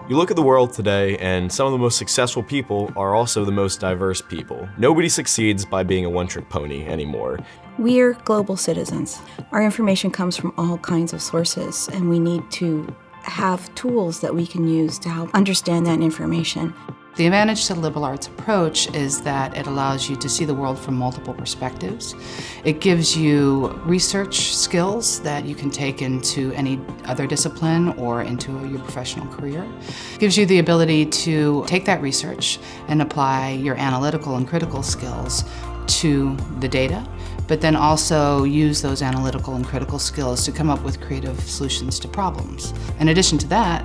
You look at the world today, and some of the most successful people are also the most diverse people. Nobody succeeds by being a one-trick pony anymore. We're global citizens. Our information comes from all kinds of sources, and we need to have tools that we can use to help understand that information. The advantage to the liberal arts approach is that it allows you to see the world from multiple perspectives. It gives you research skills that you can take into any other discipline or into your professional career. It gives you the ability to take that research and apply your analytical and critical skills to the data, but then also use those analytical and critical skills to come up with creative solutions to problems. In addition to that,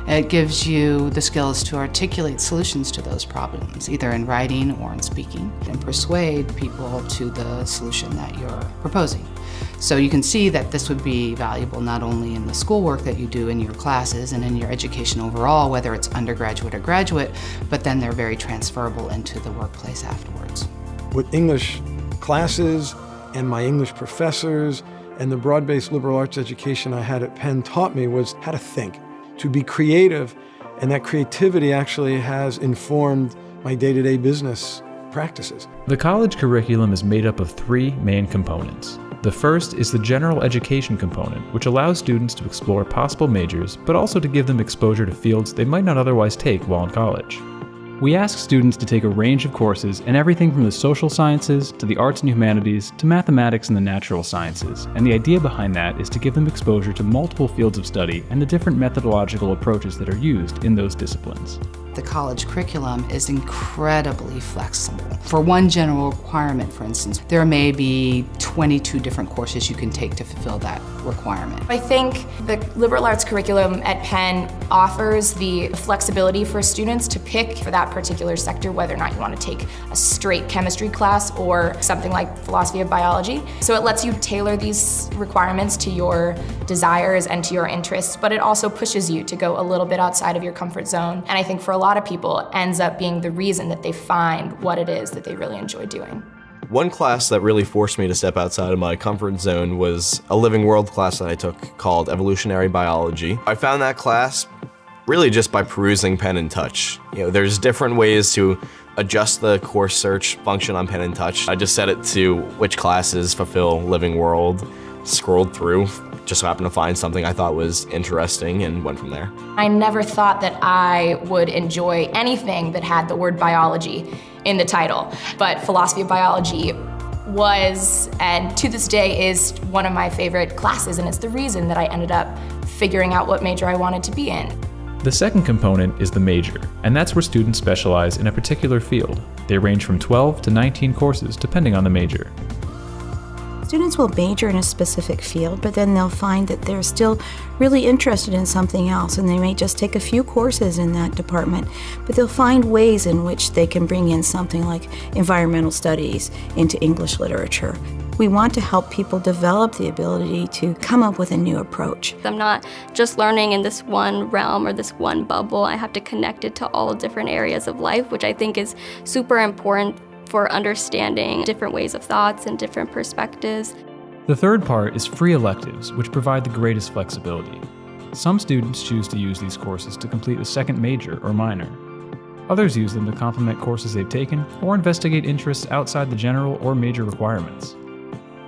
it gives you the skills to articulate solutions to those problems, either in writing or in speaking, and persuade people to the solution that you're proposing. So you can see that this would be valuable not only in the schoolwork that you do in your classes and in your education overall, whether it's undergraduate or graduate, but then they're very transferable into the workplace afterwards. What English classes and my English professors and the broad-based liberal arts education I had at Penn taught me was how to think, to be creative, and that creativity actually has informed my day-to-day business practices. The college curriculum is made up of three main components. The first is the general education component, which allows students to explore possible majors, but also to give them exposure to fields they might not otherwise take while in college. We ask students to take a range of courses in everything from the social sciences to the arts and humanities to mathematics and the natural sciences, and the idea behind that is to give them exposure to multiple fields of study and the different methodological approaches that are used in those disciplines. The college curriculum is incredibly flexible. For one general requirement, for instance, there may be 22 different courses you can take to fulfill that requirement. I think the liberal arts curriculum at Penn offers the flexibility for students to pick for that particular sector whether or not you want to take a straight chemistry class or something like philosophy of biology. So it lets you tailor these requirements to your desires and to your interests, but it also pushes you to go a little bit outside of your comfort zone. And I think for a lot of people, it ends up being the reason that they find what it is that they really enjoy doing. One class that really forced me to step outside of my comfort zone was a Living World class that I took called Evolutionary Biology. I found that class really just by perusing Pen and Touch. There's different ways to adjust the course search function on Pen and Touch. I just set it to which classes fulfill Living World, scrolled through, just so happened to find something I thought was interesting and went from there. I never thought that I would enjoy anything that had the word biology in the title, but philosophy of biology was, and to this day is, one of my favorite classes, and it's the reason that I ended up figuring out what major I wanted to be in. The second component is the major, and that's where students specialize in a particular field. They range from 12 to 19 courses depending on the major. Students will major in a specific field, but then they'll find that they're still really interested in something else, and they may just take a few courses in that department, but they'll find ways in which they can bring in something like environmental studies into English literature. We want to help people develop the ability to come up with a new approach. I'm not just learning in this one realm or this one bubble. I have to connect it to all different areas of life, which I think is super important for understanding different ways of thoughts and different perspectives. The third part is free electives, which provide the greatest flexibility. Some students choose to use these courses to complete a second major or minor. Others use them to complement courses they've taken or investigate interests outside the general or major requirements.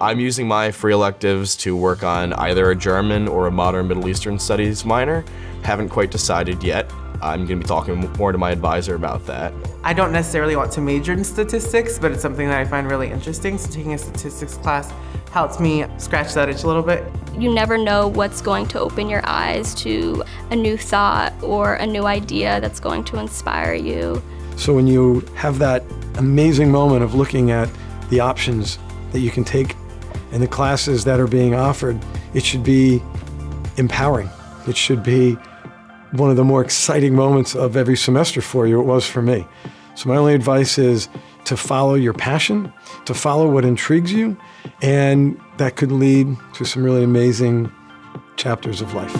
I'm using my free electives to work on either a German or a modern Middle Eastern studies minor. Haven't quite decided yet. I'm going to be talking more to my advisor about that. I don't necessarily want to major in statistics, but it's something that I find really interesting. So taking a statistics class helps me scratch that itch a little bit. You never know what's going to open your eyes to a new thought or a new idea that's going to inspire you. So when you have that amazing moment of looking at the options that you can take and the classes that are being offered, it should be empowering. It should be one of the more exciting moments of every semester for you. It was for me. So my only advice is to follow your passion, to follow what intrigues you, and that could lead to some really amazing chapters of life.